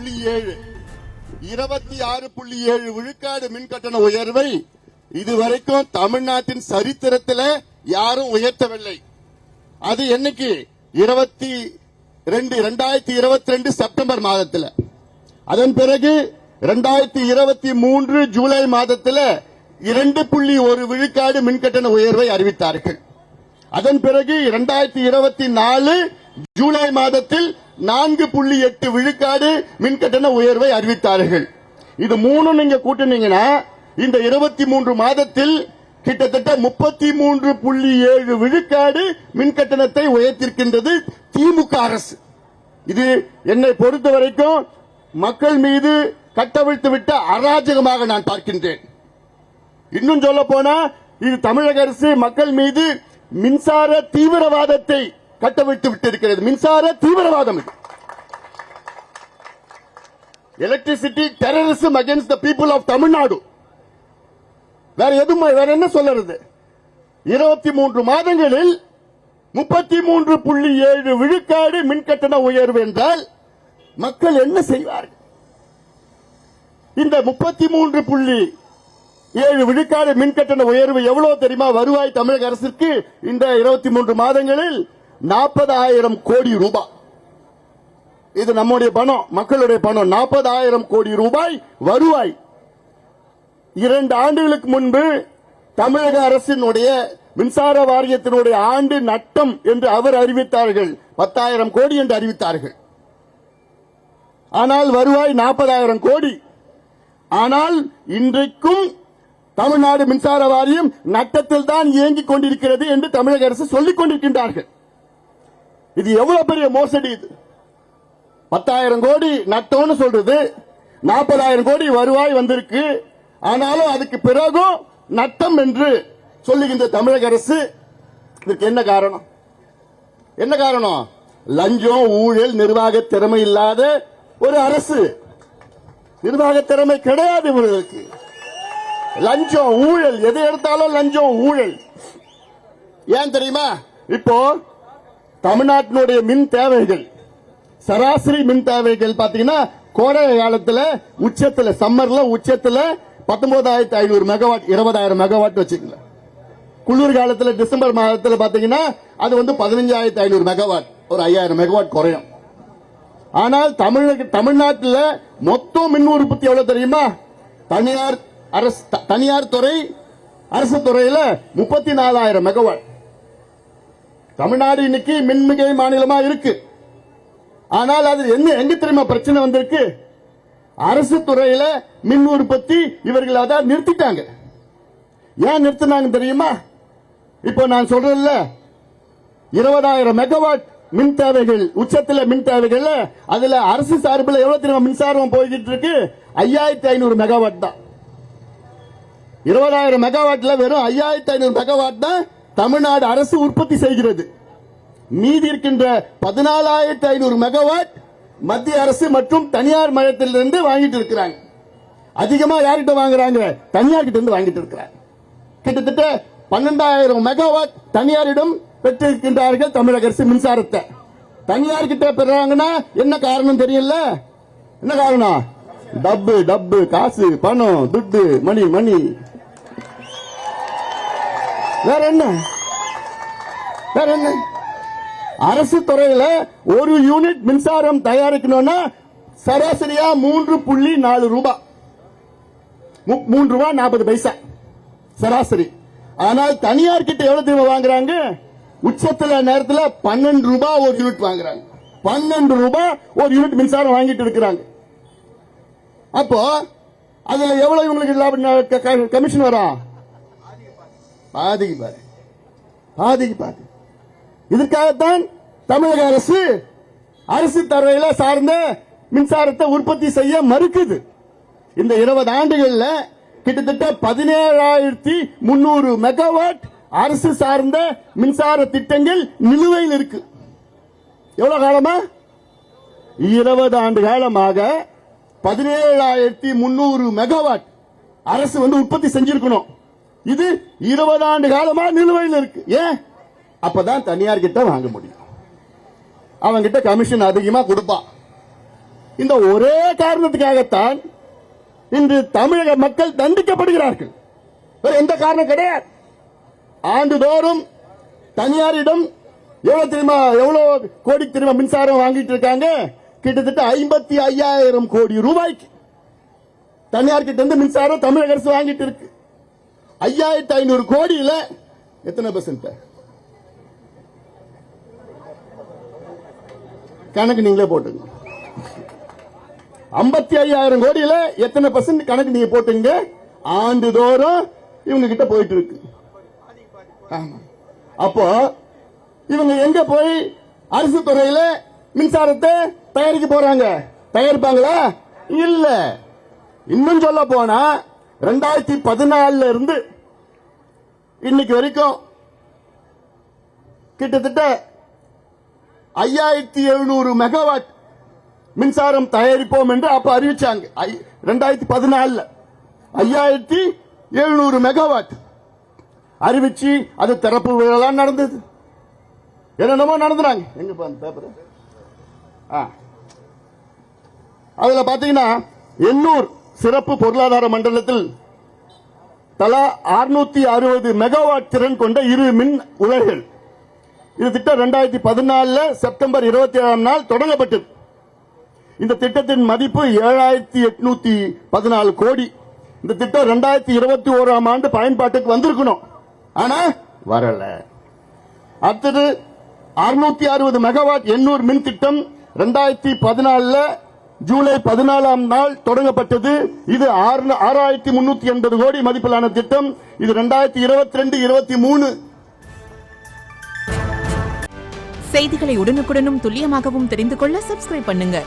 26.7 விழுக்காடு மின் கட்டண உயர்வை இதுவரைக்கும் தமிழ்நாட்டின் சரித்திரத்தில் யாரும் உயர்த்தவில்லை. அது என்னைக்கு 2022 செப்டம்பர் மாதத்தில். அதன் பிறகு 2023 ஜூலை மாதத்தில் 2.1 விழுக்காடு மின்கட்டண உயர்வை அறிவித்தார்கள். அதன் பிறகு 2024 ஜூலை மாதத்தில் 4.8 விழுக்காடு மின்கட்டண உயர்வை அறிவித்தார்கள். இது மூணும் நீங்க கூட்டினீங்கன்னா இந்த 23 மாதத்தில் கிட்டத்தட்ட 33.7 விழுக்காடு மின்கட்டணத்தை உயர்த்திருக்கின்றது திமுக அரசு. இது என்னை பொறுத்த வரைக்கும் மக்கள் மீது கட்டவிழ்த்து விட்ட அராஜகமாக நான் பார்க்கின்றேன். இன்னும் சொல்ல போனா இது தமிழக அரசு மக்கள் மீது மின்சார தீவிரவாதத்தை கட்டவிழ்த்து விட்டிருக்கிறது. மின்சார தீவிரவாதம், electricity terrorism against the people of Tamil Nadu. வேற என்ன சொல்றது? 23 மாதங்களில் 33.7 விழுக்காடு மின்கட்டண உயர்வு என்றால் மக்கள் என்ன செய்வார்கள்? இந்த 33.7 விழுக்காடு மின்கட்டண உயர்வு எவ்வளவு தெரியுமா? வருவாய் தமிழக அரசுக்கு இந்த 23 மாதங்களில் 40,000 கோடி ரூபாய். இது நம்முடைய பணம், மக்களுடைய பணம். 40,000 கோடி ரூபாய் வருவாய். 2 ஆண்டுகளுக்கு முன்பு தமிழக அரசினுடைய மின்சார வாரியத்தினுடைய ஆண்டு நட்டம் என்று அவர் அறிவித்தார்கள், 10,000 கோடி என்று அறிவித்தார்கள். ஆனால் வருவாய் 40,000 கோடி. ஆனால் இன்றைக்கும் தமிழ்நாடு மின்சார வாரியம் நட்டத்தில் தான் இயங்கிக் கொண்டிருக்கிறது என்று தமிழக அரசு சொல்லிக் கொண்டிருக்கின்றார்கள். இது எவ்வளவு பெரிய மோசடி! இது 10,000 கோடி நட்டம்னு சொல்றது, 40,000 கோடி வருவாய் வந்திருக்கு. ஆனாலும் அதுக்கு பிறகும் நட்டம் என்று சொல்லுகின்ற தமிழக அரசு. இதற்கு என்ன காரணம்? என்ன காரணம்? லஞ்சம், ஊழல், நிர்வாக திறமை இல்லாத ஒரு அரசு. நிர்வாக திறமை கிடையாது இவர்களுக்கு. லஞ்சம், ஊழல், எதை எடுத்தாலும் லஞ்சம், ஊழல். ஏன் தெரியுமா? இப்போ தமிழ்நாட்டினுடைய மின் தேவைகள், சராசரி மின் தேவைகள் பாத்தீங்கன்னா கோடை காலத்தில் உச்சத்தில், சம்மர்ல உச்சத்தில் 19,500 மெகாவாட், 20,000 மெகாவாட் வச்சுக்கல. குளிர் காலத்தில் டிசம்பர் மாதத்தில் பாத்தீங்கன்னா அது 15,500 மெகாவாட், ஒரு 5,000 மெகாவாட் குறையும். ஆனால் தமிழ்நாட்டில் மொத்தம் மின் உற்பத்தி எவ்வளவு தெரியுமா? தனியார் துறை, அரசு துறையில் 34,000 மெகாவாட். தமிழ்நாடு இன்னைக்கு மின்மிகை மாநிலமா இருக்கு. ஆனால் அது எங்க தெரியுமா பிரச்சனை வந்திருக்கு? அரசு துறையில மின் உற்பத்தி இவர்கள் அதான் நிறுத்திட்டாங்க. ஏன் நிறுத்தினாங்க தெரியுமா? இப்போ நான் சொல்றேன்ல, 20,000 மெகாவாட் மின் தேவைகள், உச்சத்தில் மின் தேவைகள், அதுல அரசு சார்பில் எவ்வளவு தெரியுமா மின்சாரம் போய்கிட்டு இருக்கு? 5,500 மெகாவாட் தான். 20,000 மெகாவாட்ல வெறும் 5,500 மெகாவாட் தான் தமிழ்நாடு அரசு உற்பத்தி செய்கிறது. மீதி இருக்கின்ற 14,500 மெகாவாட் மத்திய அரசு மற்றும் தனியார் மையத்திலிருந்து வாங்கிட்டு இருக்கிறாங்க. அதிகமா யார்கிட்ட வாங்குறாங்க? தனியார் கிட்ட இருந்து வாங்கிட்டு இருக்கிறாங்க. கிட்டத்தட்ட 12,000 மெகாவாட் தனியாரிடம் பெற்றிருக்கின்றார்கள் தமிழக அரசு மின்சாரத்தை. தனியார் கிட்ட பெறாங்கன்னா என்ன காரணம் தெரியல? என்ன காரணம்? டப்பு, காசு, பணம், துட்டு, மணி. வேற என்ன? அரசு துறையில ஒரு யூனிட் மின்சாரம் தயாரிக்கணும்னா சராசரியா 3.4 ரூபாய், 3 ரூபாய் 40 பைசா சராசரி. ஆனால் தனியார் கிட்ட எவ்வளவு தெரியுமா வாங்குறாங்க? உச்சத்துல நேரத்தில் 12 ரூபாய் ஒரு யூனிட் வாங்குறாங்க. 12 ரூபாய் ஒரு யூனிட் மின்சாரம் வாங்கிட்டு இருக்கிறாங்க. அப்போ அதுல எவ்வளவு இவங்களுக்கு கமிஷன் வரும்? பாதிக்கு பாதி. இதற்காகத்தான் தமிழக அரசு துறையில சார்ந்த மின்சாரத்தை உற்பத்தி செய்ய மறுக்குது. இந்த 20 ஆண்டுகள்ல கிட்டத்தட்ட 17,300 மெகாவாட் அரசு சார்ந்த மின்சார திட்டங்கள் நிலுவையில் இருக்கு. எவ்வளவு காலமா? 20 ஆண்டு காலமாக 17,300 மெகாவாட் அரசு உற்பத்தி செஞ்சிருக்கணும். இது 20 ஆண்டு காலமா நிலுவையில் இருக்கு. ஏன்? அப்பதான் தனியார் கிட்ட வாங்க முடியும். அவங்க கிட்ட கமிஷன் அதிகமா கொடுப்பான். இந்த ஒரே காரணத்துக்காகத்தான் இன்று தமிழக மக்கள் தண்டிக்கப்படுகிறார்கள். வேற எந்த காரணம் கிடையாது. ஆண்டுதோறும் தனியாரிடம் எவ்வளவு கோடி திரும்ப மின்சாரம் வாங்கிட்டு இருக்காங்க? கிட்டத்தட்ட 55,000 கோடி ரூபாய்க்கு தனியார் கிட்ட இருந்து மின்சாரம் தமிழக அரசு வாங்கிட்டு இருக்கு. 5,500 கோடியில எத்தனை பர்சன்ட் கணக்கு நீங்களே போட்டுங்க. 55,000 கோடியில எத்தனை பர்சன்ட் கணக்கு நீங்க போட்டுங்க. ஆண்டுதோறும் இவங்க கிட்ட போயிட்டு இருக்கு. அப்போ இவங்க எங்க போய் அரசு துறையில மின்சாரத்தை தயாரிக்க போறாங்க? தயாரிப்பாங்களா? இல்ல. இன்னும் சொல்ல போனா 2014 இருந்து இன்னைக்கு வரைக்கும் கிட்டத்தட்ட 5,700 மெகாவாட் மின்சாரம் தயாரிப்போம் என்று அப்ப அறிவிச்சாங்க. 2014 5,700 மெகாவாட் அறிவிச்சு அது திறப்பு விழா நடந்தது. என்னென்னமோ நடந்தாங்க. எங்க பேப்பர் அதுல பாத்தீங்கன்னா எண்ணூர் சிறப்பு பொருளாதார மண்டலத்தில் தலா 660 மெகாவாட் திறன் கொண்ட 2 மின் உலைகள். இது திட்டம் 2014 செப்டம்பர் 27 நாள் தொடங்கப்பட்டது. இந்த திட்டத்தின் மதிப்பு 7,814 கோடி. இந்த திட்டம் 2021 ஆண்டு பயன்பாட்டுக்கு வந்திருக்கணும். ஆனா வரல. அடுத்தது 660 மெகாவாட் எண்ணூர் மின் திட்டம் 2014 ஜூலை 14 நாள் தொடங்கப்பட்டது. இது 6,380 கோடி மதிப்பிலான திட்டம். இது 2022-23. செய்திகளை உடனுக்குடனும் துல்லியமாகவும் தெரிந்து கொள்ள சப்ஸ்கிரைப் பண்ணுங்க.